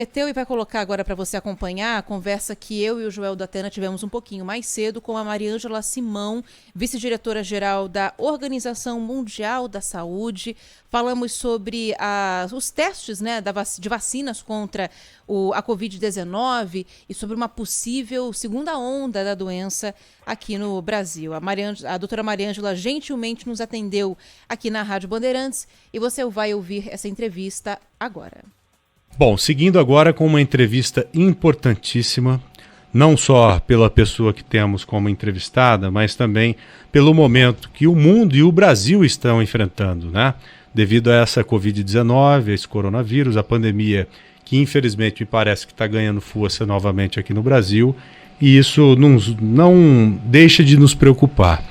Meteu e vai colocar agora para você acompanhar a conversa que eu e o Joel da Atena tivemos um pouquinho mais cedo com a Mariângela Simão, vice-diretora-geral da Organização Mundial da Saúde. Falamos sobre os testes, né, de vacinas contra a Covid-19 e sobre uma possível segunda onda da doença aqui no Brasil. A doutora Mariângela gentilmente nos atendeu aqui na Rádio Bandeirantes e você vai ouvir essa entrevista agora. Bom, seguindo agora com uma entrevista importantíssima, não só pela pessoa que temos como entrevistada, mas também pelo momento que o mundo e o Brasil estão enfrentando, né? Devido a essa Covid-19, a esse coronavírus, a pandemia que infelizmente me parece que está ganhando força novamente aqui no Brasil, e isso não deixa de nos preocupar.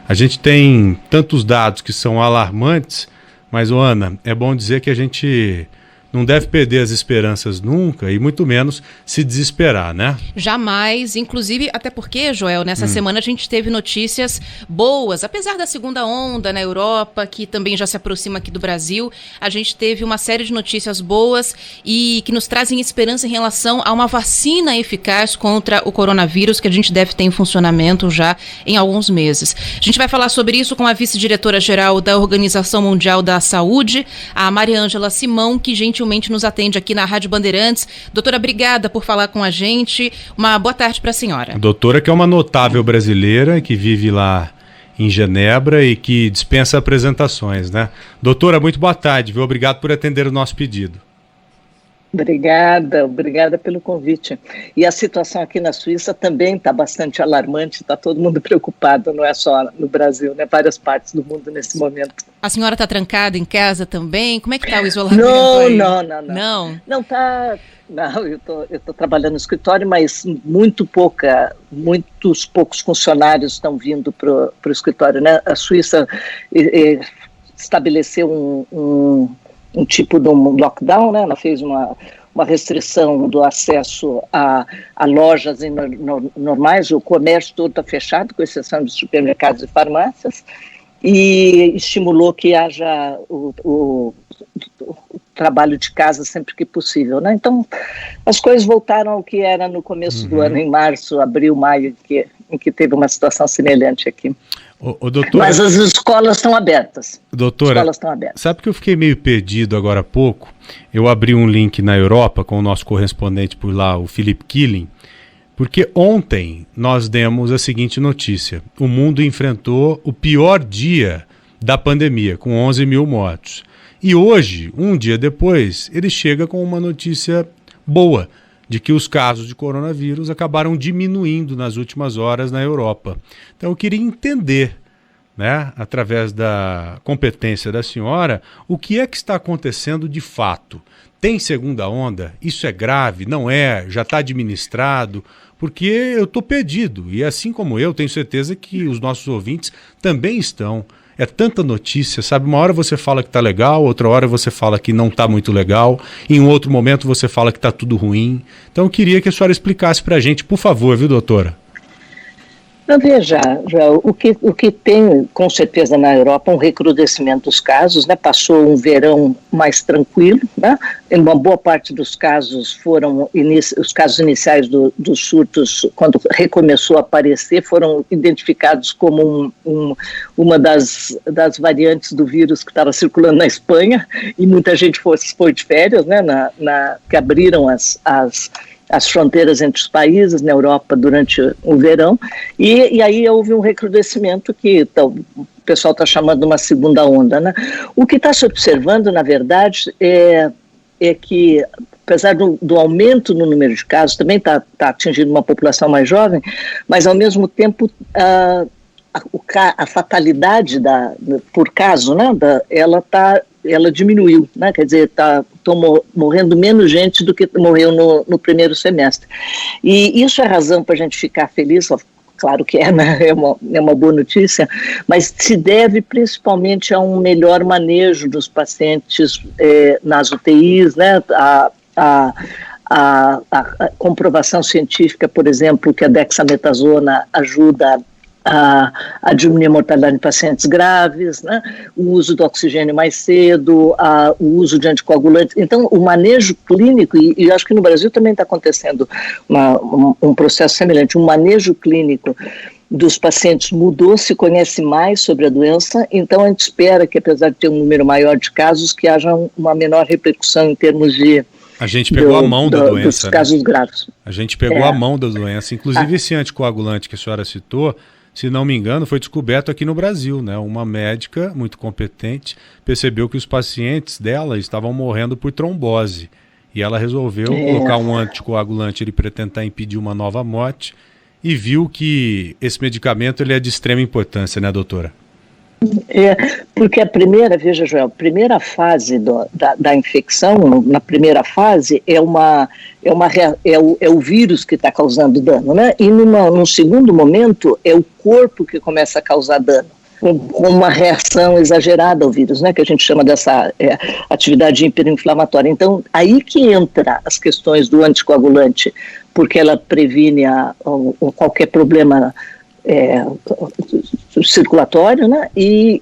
A gente tem tantos dados que são alarmantes, mas, Ana, é bom dizer que a gente não deve perder as esperanças nunca e muito menos se desesperar, né? Jamais, inclusive, até porque, Joel, nessa semana a gente teve notícias boas, apesar da segunda onda na Europa, que também já se aproxima aqui do Brasil, a gente teve uma série de notícias boas e que nos trazem esperança em relação a uma vacina eficaz contra o coronavírus que a gente deve ter em funcionamento já em alguns meses. A gente vai falar sobre isso com a vice-diretora-geral da Organização Mundial da Saúde, a Mariângela Simão, que gentilmente nos atende aqui na Rádio Bandeirantes. Doutora, obrigada por falar com a gente. Uma boa tarde para a senhora. Doutora, que é uma notável brasileira que vive lá em Genebra e que dispensa apresentações, né? Doutora, muito boa tarde, viu? Obrigado por atender o nosso pedido. Obrigada pelo convite. E a situação aqui na Suíça também está bastante alarmante, está todo mundo preocupado, não é só no Brasil, né? Várias partes do mundo nesse momento. A senhora está trancada em casa também? Como é que está o isolamento? Não. Não, eu tô trabalhando no escritório, mas muitos poucos funcionários estão vindo para o escritório, né? A Suíça estabeleceu um tipo de um lockdown, né? Ela fez uma restrição do acesso a lojas normais, o comércio todo está fechado, com exceção de supermercados e farmácias, e estimulou que haja o trabalho de casa sempre que possível, né? Então, as coisas voltaram ao que era no começo do ano, em março, abril, maio, em que teve uma situação semelhante aqui. Doutora, mas as escolas estão abertas. Doutora, sabe que eu fiquei meio perdido agora há pouco? Eu abri um link na Europa com o nosso correspondente por lá, o Philip Killing, porque ontem nós demos a seguinte notícia: o mundo enfrentou o pior dia da pandemia, com 11 mil mortos. E hoje, um dia depois, ele chega com uma notícia boa, de que os casos de coronavírus acabaram diminuindo nas últimas horas na Europa. Então eu queria entender, né, através da competência da senhora, o que é que está acontecendo de fato. Tem segunda onda? Isso é grave? Não é? Já está administrado? Porque eu estou perdido e assim como eu, tenho certeza que os nossos ouvintes também estão. É tanta notícia, sabe? Uma hora você fala que está legal, outra hora você fala que não está muito legal, em um outro momento você fala que está tudo ruim. Então eu queria que a senhora explicasse para a gente, por favor, viu, doutora? Não, veja, o que tem com certeza na Europa um recrudescimento dos casos, né? Passou um verão mais tranquilo, né? Em uma boa parte dos casos foram os casos iniciais dos surtos, quando recomeçou a aparecer, foram identificados como uma das variantes do vírus que estava circulando na Espanha, e muita gente foi de férias, né? Que abriram as fronteiras entre os países na Europa durante o verão, e aí houve um recrudescimento que o pessoal está chamando de uma segunda onda, né? O que está se observando, na verdade, é que, apesar do aumento no número de casos, também está atingindo uma população mais jovem, mas, ao mesmo tempo, a fatalidade por caso, né, ela diminuiu, né? Quer dizer, estão morrendo menos gente do que morreu no primeiro semestre. E isso é razão para a gente ficar feliz, claro que né? É uma boa notícia, mas se deve principalmente a um melhor manejo dos pacientes nas UTIs, né? A comprovação científica, por exemplo, que a dexametasona ajuda a diminuir a mortalidade em pacientes graves, né? O uso do oxigênio mais cedo, o uso de anticoagulantes. Então, o manejo clínico, e acho que no Brasil também está acontecendo um processo semelhante, um manejo clínico dos pacientes mudou, se conhece mais sobre a doença, então a gente espera que, apesar de ter um número maior de casos, que haja uma menor repercussão em termos de... A gente pegou a mão da doença, dos casos graves. A gente pegou a mão da doença. Inclusive, esse anticoagulante que a senhora citou, se não me engano, foi descoberto aqui no Brasil, né? Uma médica muito competente percebeu que os pacientes dela estavam morrendo por trombose. E ela resolveu colocar um anticoagulante para tentar impedir uma nova morte e viu que esse medicamento ele é de extrema importância, né, doutora? Porque veja, Joel, a primeira fase da infecção, na primeira fase, é o vírus que está causando dano, né? E num segundo momento, é o corpo que começa a causar dano, com uma reação exagerada ao vírus, né? Que a gente chama dessa atividade hiperinflamatória. Então, aí que entra as questões do anticoagulante, porque ela previne qualquer problema circulatório, né? E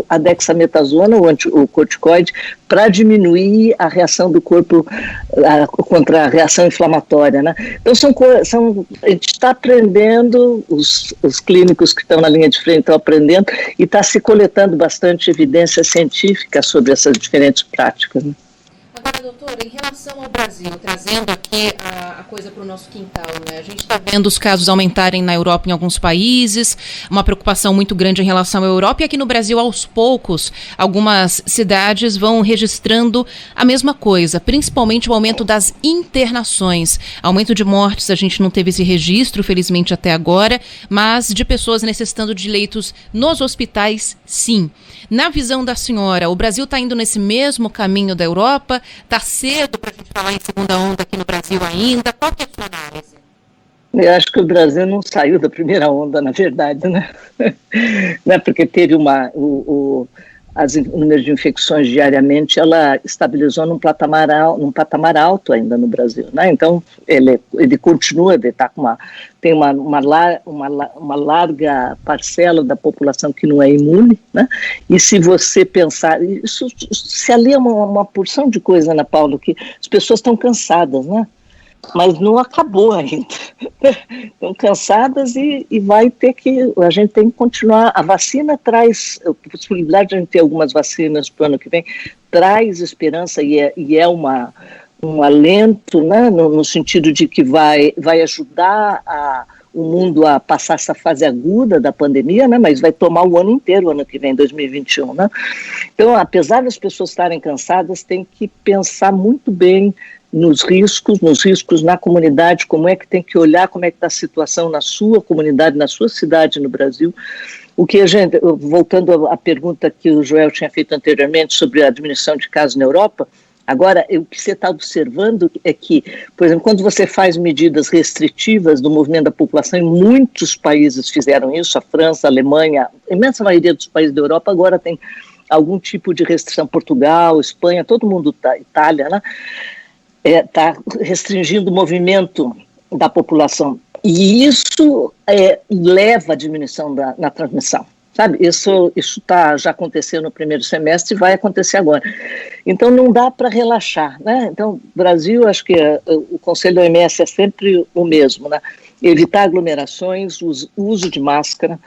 a dexametasona, o corticoide, para diminuir a reação do corpo contra a reação inflamatória, né? Então a gente está aprendendo, os clínicos que estão na linha de frente estão aprendendo e está se coletando bastante evidência científica sobre essas diferentes práticas, né? Agora, doutora, em relação ao Brasil, trazendo aqui a coisa para o nosso quintal, né? A gente está vendo os casos aumentarem na Europa em alguns países, uma preocupação muito grande em relação à Europa, e aqui no Brasil, aos poucos, algumas cidades vão registrando a mesma coisa, principalmente o aumento das internações. Aumento de mortes, a gente não teve esse registro, felizmente, até agora, mas de pessoas necessitando de leitos nos hospitais, sim. Na visão da senhora, o Brasil está indo nesse mesmo caminho da Europa? Está cedo para a gente falar em segunda onda aqui no Brasil ainda? Qual que é a sua análise? Eu acho que o Brasil não saiu da primeira onda, na verdade, né? Porque teve o número de infecções diariamente, ela estabilizou num patamar alto ainda no Brasil, né? Então, ele continua, tem uma larga parcela da população que não é imune, né? E se você pensar, isso se alia uma porção de coisa, Ana Paula, que as pessoas estão cansadas, né? Mas não acabou ainda. Estão cansadas e a gente tem que continuar. A vacina traz a possibilidade de a gente ter algumas vacinas para o ano que vem, traz esperança e é um alento, né, no sentido de que vai ajudar o mundo a passar essa fase aguda da pandemia, né, mas vai tomar o ano inteiro, o ano que vem, 2021. Né? Então, apesar das pessoas estarem cansadas, tem que pensar muito bem nos riscos na comunidade, como é que tem que olhar, como é que está a situação na sua comunidade, na sua cidade no Brasil. Voltando à pergunta que o Joel tinha feito anteriormente sobre a diminuição de casos na Europa, agora o que você está observando é que, por exemplo, quando você faz medidas restritivas do movimento da população, e muitos países fizeram isso, a França, a Alemanha, a imensa maioria dos países da Europa agora tem algum tipo de restrição, Portugal, Espanha, todo mundo, Itália, né? Está restringindo o movimento da população. E isso leva à diminuição na transmissão, sabe? Isso está já acontecendo no primeiro semestre e vai acontecer agora. Então, não dá para relaxar, né? Então, Brasil, acho que o Conselho da OMS é sempre o mesmo, né? Evitar aglomerações, o uso de máscara,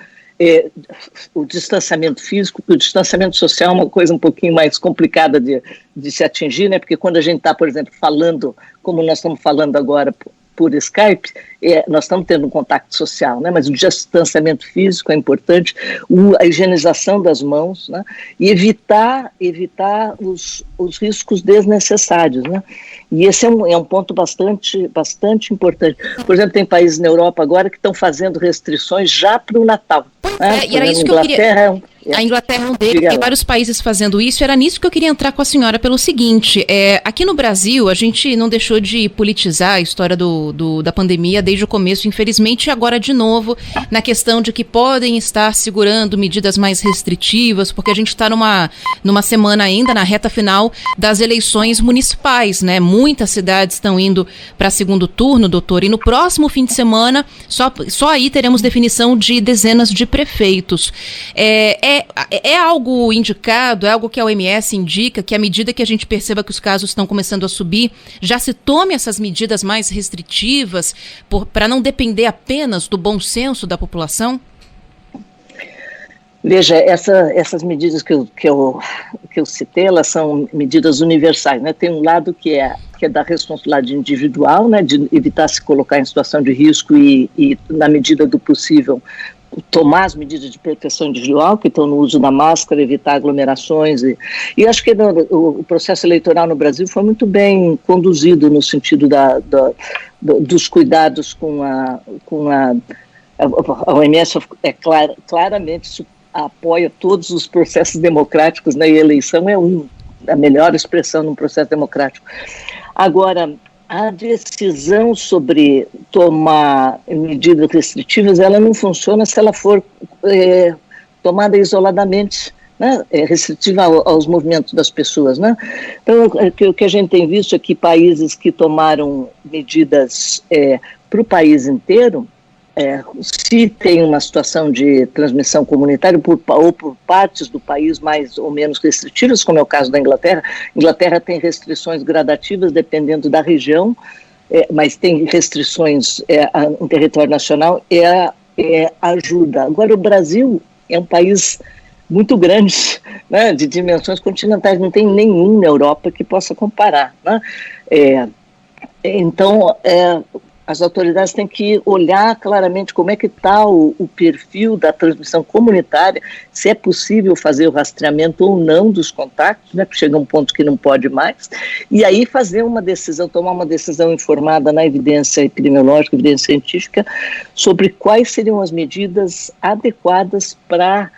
o distanciamento físico, porque o distanciamento social é uma coisa um pouquinho mais complicada de se atingir, né? Porque quando a gente está, por exemplo, falando, como nós estamos falando agora por Skype, nós estamos tendo um contato social, né? Mas o distanciamento físico é importante, a higienização das mãos, né? E evitar os riscos desnecessários, né? E esse é um ponto bastante importante. Por exemplo, tem países na Europa agora que estão fazendo restrições já para o Natal. Pois né? E era isso que eu queria... A Inglaterra é um deles, tem vários países fazendo isso. Era nisso que eu queria entrar com a senhora pelo seguinte, aqui no Brasil a gente não deixou de politizar a história da pandemia desde o começo, infelizmente agora de novo, na questão de que podem estar segurando medidas mais restritivas, porque a gente está numa semana ainda, na reta final das eleições municipais, né? Muitas cidades estão indo para segundo turno, doutor, e no próximo fim de semana, só aí teremos definição de dezenas de prefeitos. É algo indicado, é algo que a OMS indica, que à medida que a gente perceba que os casos estão começando a subir, já se tome essas medidas mais restritivas para não depender apenas do bom senso da população? Veja, essas medidas que eu citei, elas são medidas universais, né? Tem um lado que é da responsabilidade individual, né? De evitar se colocar em situação de risco e na medida do possível, tomar as medidas de proteção individual, que estão no uso da máscara, evitar aglomerações. E acho que o processo eleitoral no Brasil foi muito bem conduzido no sentido dos cuidados com a OMS claramente apoia todos os processos democráticos, né, e a eleição é a melhor expressão num processo democrático. Agora, a decisão sobre tomar medidas restritivas, ela não funciona se ela for tomada isoladamente, né? Restritiva aos movimentos das pessoas, né? Então, o que a gente tem visto é que países que tomaram medidas para o país inteiro, se tem uma situação de transmissão comunitária ou por partes do país mais ou menos restritivas, como é o caso da Inglaterra. A Inglaterra tem restrições gradativas dependendo da região, mas tem restrições no território nacional, ajuda. Agora, o Brasil é um país muito grande, né, de dimensões continentais, não tem nenhum na Europa que possa comparar, né? Então, as autoridades têm que olhar claramente como é que está o perfil da transmissão comunitária, se é possível fazer o rastreamento ou não dos contatos, né, porque chega um ponto que não pode mais, e aí fazer uma decisão, tomar uma decisão informada na evidência epidemiológica, evidência científica, sobre quais seriam as medidas adequadas para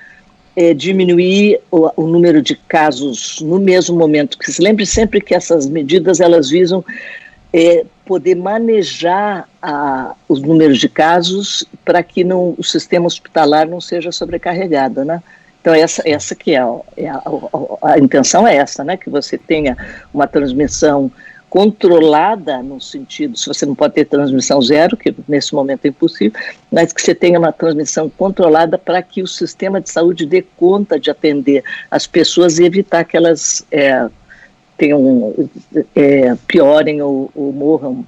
diminuir o número de casos no mesmo momento. Que se lembre sempre que essas medidas, elas visam poder manejar os números de casos para que o sistema hospitalar não seja sobrecarregado, né? Então, essa que a intenção é essa, né? Que você tenha uma transmissão controlada, no sentido, se você não pode ter transmissão zero, que nesse momento é impossível, mas que você tenha uma transmissão controlada para que o sistema de saúde dê conta de atender as pessoas e evitar que elas piorem ou morram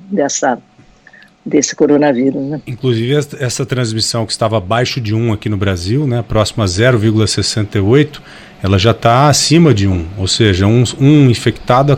desse coronavírus, né? Inclusive essa transmissão que estava abaixo de 1 aqui no Brasil, né, próxima a 0,68, ela já está acima de 1, ou seja, um infectado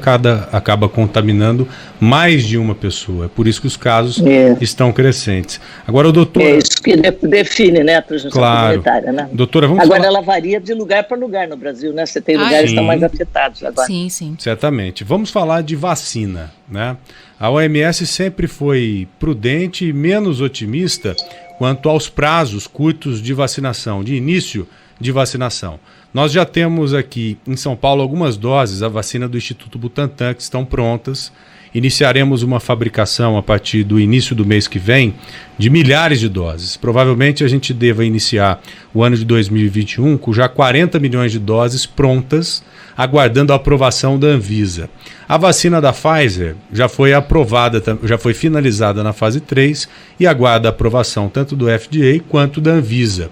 acaba contaminando mais de uma pessoa. É por isso que os casos estão crescentes. Agora, o doutor... É isso que define, né, a transmissão comunitária, né? Doutora, agora ela varia de lugar para lugar no Brasil, né? Você tem lugares que estão mais afetados agora. Sim, sim. Certamente. Vamos falar de vacina, né? A OMS sempre foi prudente e menos otimista quanto aos prazos curtos de vacinação, de início de vacinação. Nós já temos aqui em São Paulo algumas doses, a vacina do Instituto Butantan, que estão prontas. Iniciaremos uma fabricação a partir do início do mês que vem de milhares de doses. Provavelmente a gente deva iniciar o ano de 2021 com já 40 milhões de doses prontas, aguardando a aprovação da Anvisa. A vacina da Pfizer já foi aprovada, já foi finalizada na fase 3 e aguarda a aprovação tanto do FDA quanto da Anvisa.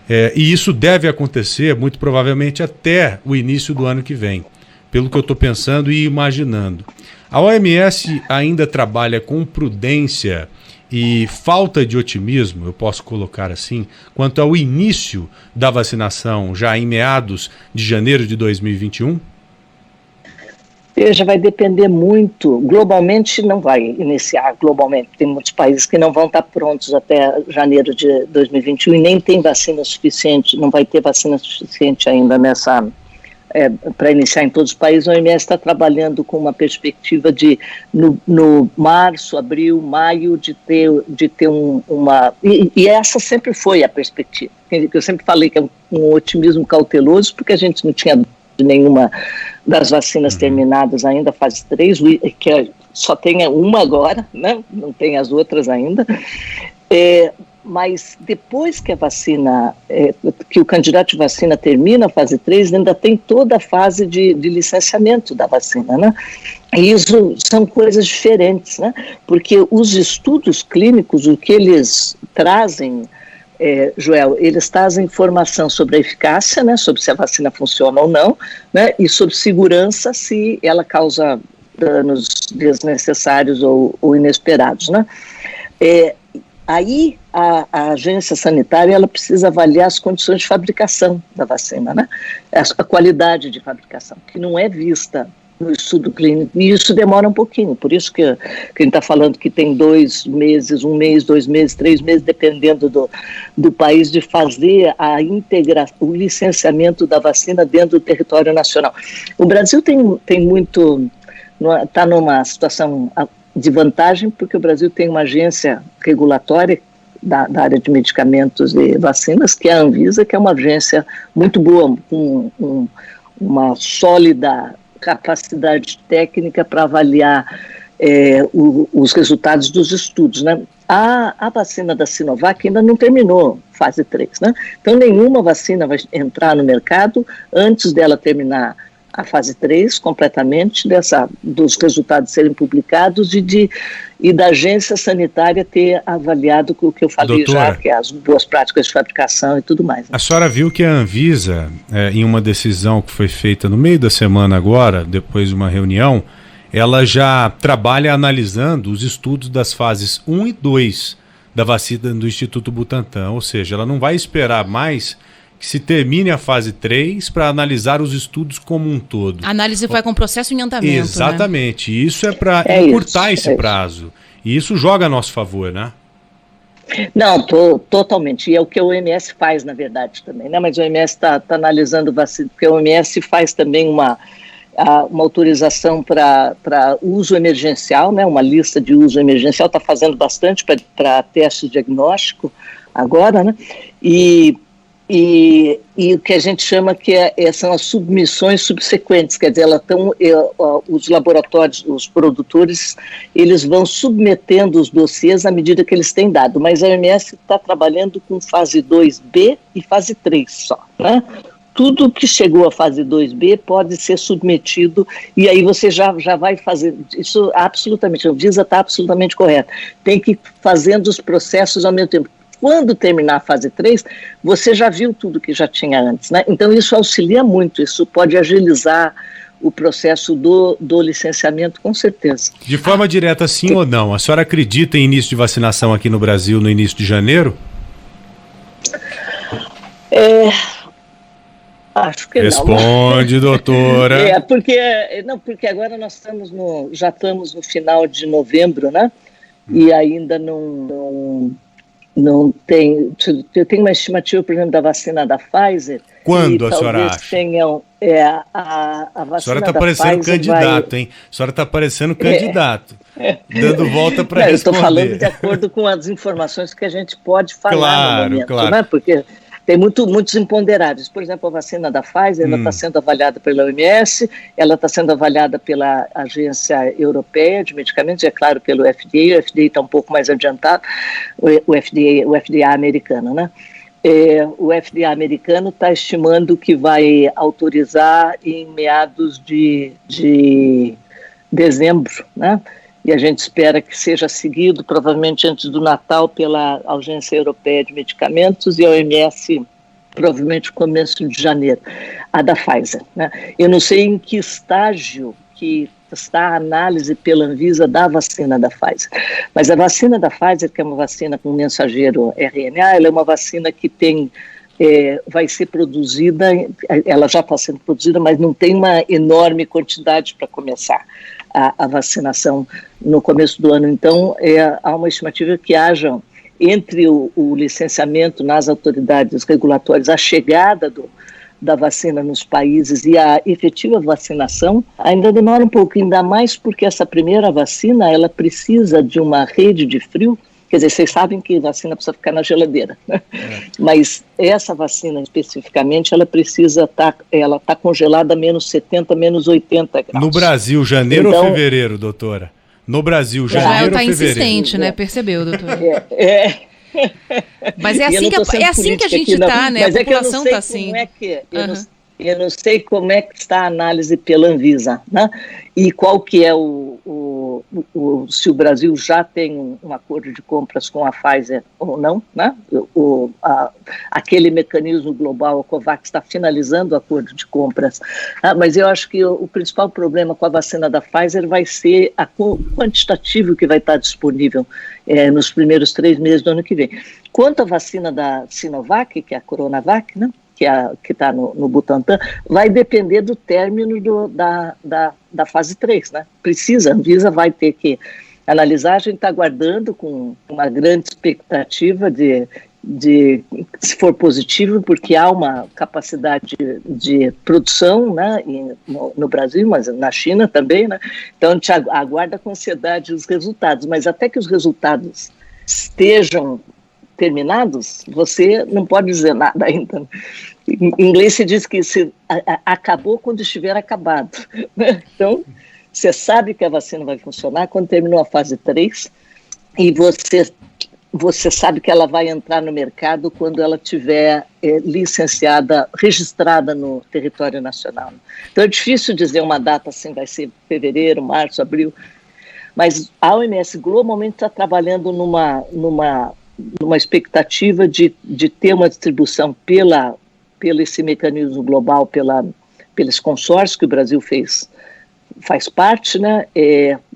E isso deve acontecer, muito provavelmente, até o início do ano que vem, pelo que eu estou pensando e imaginando. A OMS ainda trabalha com prudência e falta de otimismo, eu posso colocar assim, quanto ao início da vacinação, já em meados de janeiro de 2021? Já vai depender muito. Globalmente não vai iniciar, globalmente. Tem muitos países que não vão estar prontos até janeiro de 2021 e nem tem vacina suficiente, não vai ter vacina suficiente ainda para iniciar em todos os países. A OMS está trabalhando com uma perspectiva de, no março, abril, maio, de ter uma... E essa sempre foi a perspectiva. Eu sempre falei que é um otimismo cauteloso, porque a gente não tinha nenhuma das vacinas terminadas ainda, fase 3, que só tem uma agora, né? Não tem as outras ainda. Mas depois que a vacina, que o candidato de vacina termina a fase 3, ainda tem toda a fase de licenciamento da vacina, né? E isso são coisas diferentes, né? Porque os estudos clínicos, o que eles trazem, Joel, eles trazem informação sobre a eficácia, né? Sobre se a vacina funciona ou não, né? E sobre segurança, se ela causa danos desnecessários ou inesperados, né? Aí a agência sanitária ela precisa avaliar as condições de fabricação da vacina, né? A qualidade de fabricação, que não é vista no estudo clínico, e isso demora um pouquinho, por isso que a gente está falando que tem 2 meses, 1 mês, 2 meses, 3 meses, dependendo do país, de fazer o licenciamento da vacina dentro do território nacional. O Brasil tem muito, está numa situação de vantagem, porque o Brasil tem uma agência regulatória da área de medicamentos e vacinas, que é a Anvisa, que é uma agência muito boa, com uma sólida capacidade técnica para avaliar os resultados dos estudos, né? A vacina da Sinovac ainda não terminou fase 3, né? Então nenhuma vacina vai entrar no mercado antes dela terminar a fase 3 completamente, dos resultados serem publicados e da agência sanitária ter avaliado o que eu falei, doutora, já, que é as boas práticas de fabricação e tudo mais, né? A senhora viu que a Anvisa, em uma decisão que foi feita no meio da semana agora, depois de uma reunião, ela já trabalha analisando os estudos das fases 1 e 2 da vacina do Instituto Butantan, ou seja, ela não vai esperar mais que se termine a fase 3 para analisar os estudos como um todo. A análise vai com o processo em andamento. Exatamente. Né? Isso é para encurtar esse prazo. E isso joga a nosso favor, né? Não, totalmente. E é o que a OMS faz, na verdade, também. Né? Mas a OMS está analisando vacina, porque a OMS faz também uma autorização para uso emergencial, né? Uma lista de uso emergencial, está fazendo bastante para teste diagnóstico agora, né? E o que a gente chama que são as submissões subsequentes, quer dizer, os laboratórios, os produtores, eles vão submetendo os dossiês à medida que eles têm dado, mas a OMS está trabalhando com fase 2B e fase 3 só, né? Tudo que chegou à fase 2B pode ser submetido, e aí você já vai fazer, isso absolutamente, a Anvisa está absolutamente correta, tem que ir fazendo os processos ao mesmo tempo. Quando terminar a fase 3, você já viu tudo que já tinha antes, né? Então isso auxilia muito, isso pode agilizar o processo do licenciamento, com certeza. De forma direta, sim ou não? A senhora acredita em início de vacinação aqui no Brasil no início de janeiro? Acho que responde, não. Doutora. Porque agora nós já estamos no final de novembro, né? E ainda não tem. Eu tenho uma estimativa, por exemplo, da vacina da Pfizer. Quando a senhora acha? Tenham, a vacina. A senhora está parecendo candidato, hein? A senhora está parecendo candidato. Dando volta para responder. Eu estou falando de acordo com as informações que a gente pode falar no momento, claro. Né? Porque tem muitos imponderáveis. Por exemplo, a vacina da Pfizer está sendo avaliada pela OMS, ela está sendo avaliada pela Agência Europeia de Medicamentos, e é claro, pelo FDA. O FDA está um pouco mais adiantado, o FDA americano, né? O FDA americano está estimando que vai autorizar em meados de dezembro, né? E a gente espera que seja seguido, provavelmente antes do Natal, pela Agência Europeia de Medicamentos e a OMS, provavelmente no começo de janeiro, a da Pfizer, né? Eu não sei em que estágio que está a análise pela Anvisa da vacina da Pfizer, mas a vacina da Pfizer, que é uma vacina com mensageiro RNA, ela é uma vacina que vai ser produzida, ela já está sendo produzida, mas não tem uma enorme quantidade para começar a vacinação no começo do ano. Então, há uma estimativa que haja, entre o licenciamento nas autoridades regulatórias, a chegada da vacina nos países e a efetiva vacinação ainda demora um pouco, ainda mais porque essa primeira vacina, ela precisa de uma rede de frio. Quer dizer, vocês sabem que vacina precisa ficar na geladeira, né? Mas essa vacina especificamente, ela precisa ela está congelada a menos 70, menos 80 graus. No Brasil, janeiro ou fevereiro, doutora? No Brasil, janeiro ou fevereiro? Está insistente, né? Percebeu, doutora? Mas é assim que a gente está, né? Mas a população está assim. Eu não sei como é que está a análise pela Anvisa, né? E qual que é se o Brasil já tem um acordo de compras com a Pfizer ou não, né? Aquele mecanismo global, a COVAX, está finalizando o acordo de compras. Mas eu acho que o principal problema com a vacina da Pfizer vai ser o quantitativo que vai estar disponível nos primeiros 3 meses do ano que vem. Quanto à vacina da Sinovac, que é a Coronavac, né? Que está no Butantan, vai depender do término da fase 3, né? A Anvisa vai ter que analisar, a gente está aguardando com uma grande expectativa de se for positivo, porque há uma capacidade de produção, né, no Brasil, mas na China também, né? Então a gente aguarda com ansiedade os resultados, mas até que os resultados estejam terminados, você não pode dizer nada ainda. Em inglês se diz que acabou quando estiver acabado. Então, você sabe que a vacina vai funcionar quando terminou a fase 3 e você sabe que ela vai entrar no mercado quando ela estiver licenciada, registrada no território nacional. Então, é difícil dizer uma data assim, vai ser fevereiro, março, abril, mas a OMS globalmente está trabalhando numa expectativa de ter uma distribuição pelo esse mecanismo global, pelos consórcios que o Brasil faz parte, né?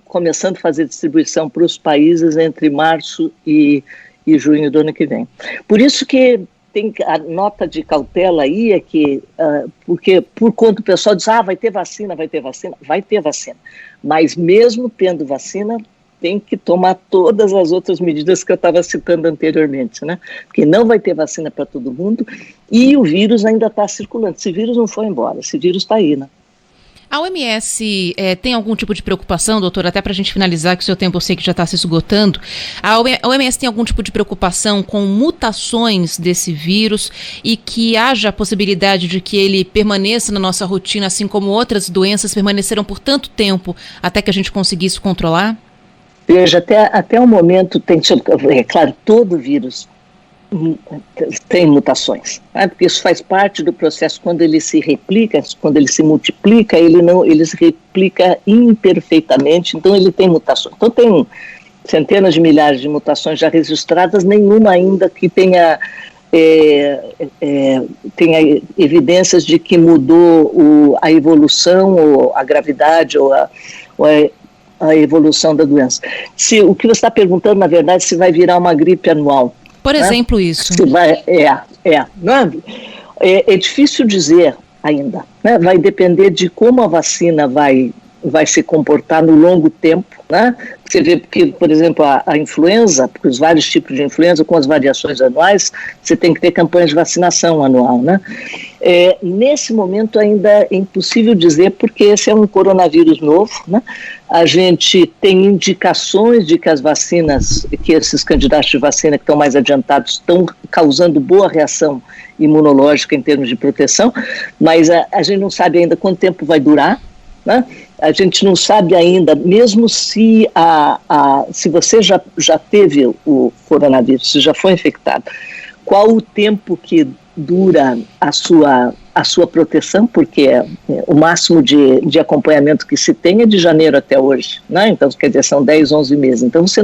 Começando a fazer distribuição para os países entre março e junho do ano que vem. Por isso que tem a nota de cautela aí, porque por conta o pessoal diz, vai ter vacina, vai ter vacina, mas mesmo tendo vacina, tem que tomar todas as outras medidas que eu estava citando anteriormente, né? Porque não vai ter vacina para todo mundo e o vírus ainda está circulando. Esse vírus não foi embora, esse vírus está aí, né? A OMS tem algum tipo de preocupação, doutora, até para a gente finalizar, que o seu tempo eu sei que já está se esgotando, a OMS tem algum tipo de preocupação com mutações desse vírus e que haja a possibilidade de que ele permaneça na nossa rotina, assim como outras doenças permaneceram por tanto tempo até que a gente conseguisse controlar? Veja, até o momento é claro, todo vírus tem mutações, né? Porque isso faz parte do processo. Quando ele se replica, quando ele se multiplica, ele se replica imperfeitamente, então ele tem mutações. Então tem centenas de milhares de mutações já registradas, nenhuma ainda que tenha evidências de que mudou a evolução, ou a gravidade, ou a evolução da doença. O que você está perguntando, na verdade, se vai virar uma gripe anual. Por exemplo, né? Isso. É difícil dizer ainda, né? Vai depender de como a vacina vai se comportar no longo tempo, né? Você vê que, por exemplo, a influenza, porque os vários tipos de influenza com as variações anuais, você tem que ter campanhas de vacinação anual, né? Nesse momento ainda é impossível dizer, porque esse é um coronavírus novo, né? A gente tem indicações de que as vacinas, que esses candidatos de vacina que estão mais adiantados estão causando boa reação imunológica em termos de proteção, mas a gente não sabe ainda quanto tempo vai durar, né? A gente não sabe ainda, mesmo se você já teve o coronavírus, se já foi infectado, qual o tempo que dura a sua proteção, porque o máximo de acompanhamento que se tem é de janeiro até hoje, né? Então, quer dizer, são 10, 11 meses. Então, você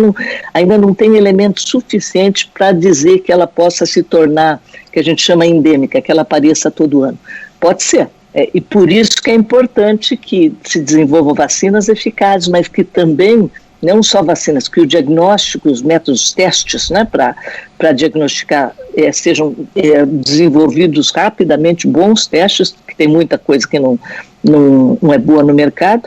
ainda não tem elemento suficiente para dizer que ela possa se tornar, que a gente chama endêmica, que ela apareça todo ano. Pode ser. E por isso que é importante que se desenvolvam vacinas eficazes, mas que também, não só vacinas, que o diagnóstico, os métodos, testes, né, para diagnosticar, sejam desenvolvidos rapidamente, bons testes, que tem muita coisa que não é boa no mercado,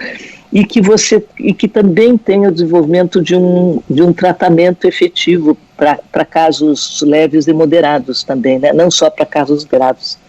e que também tenha o desenvolvimento de um tratamento efetivo para casos leves e moderados também, né, não só para casos graves.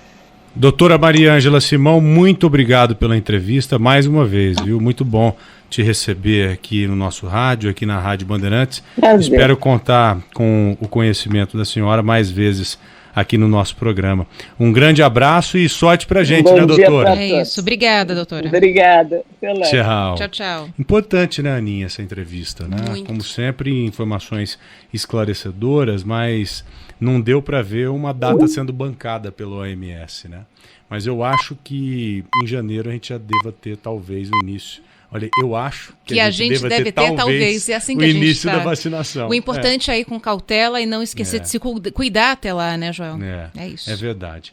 Doutora Maria Ângela Simão, muito obrigado pela entrevista mais uma vez, viu? Muito bom te receber aqui no nosso rádio, aqui na Rádio Bandeirantes. Prazer. Espero contar com o conhecimento da senhora mais vezes aqui no nosso programa. Um grande abraço e sorte pra gente, Bom né, doutora? É isso. Obrigada, doutora. Obrigada. Tchau. Tchau, tchau. Importante, né, Aninha, essa entrevista, né? Muito. Como sempre, informações esclarecedoras, mas não deu para ver uma data sendo bancada pelo OMS, né? Mas eu acho que em janeiro a gente já deva ter, talvez, o início. Olha, eu acho que a gente deve ter, talvez, é assim que o a gente início tá. da vacinação. O importante é ir com cautela e não esquecer de se cuidar até lá, né, Joel? É isso. É verdade.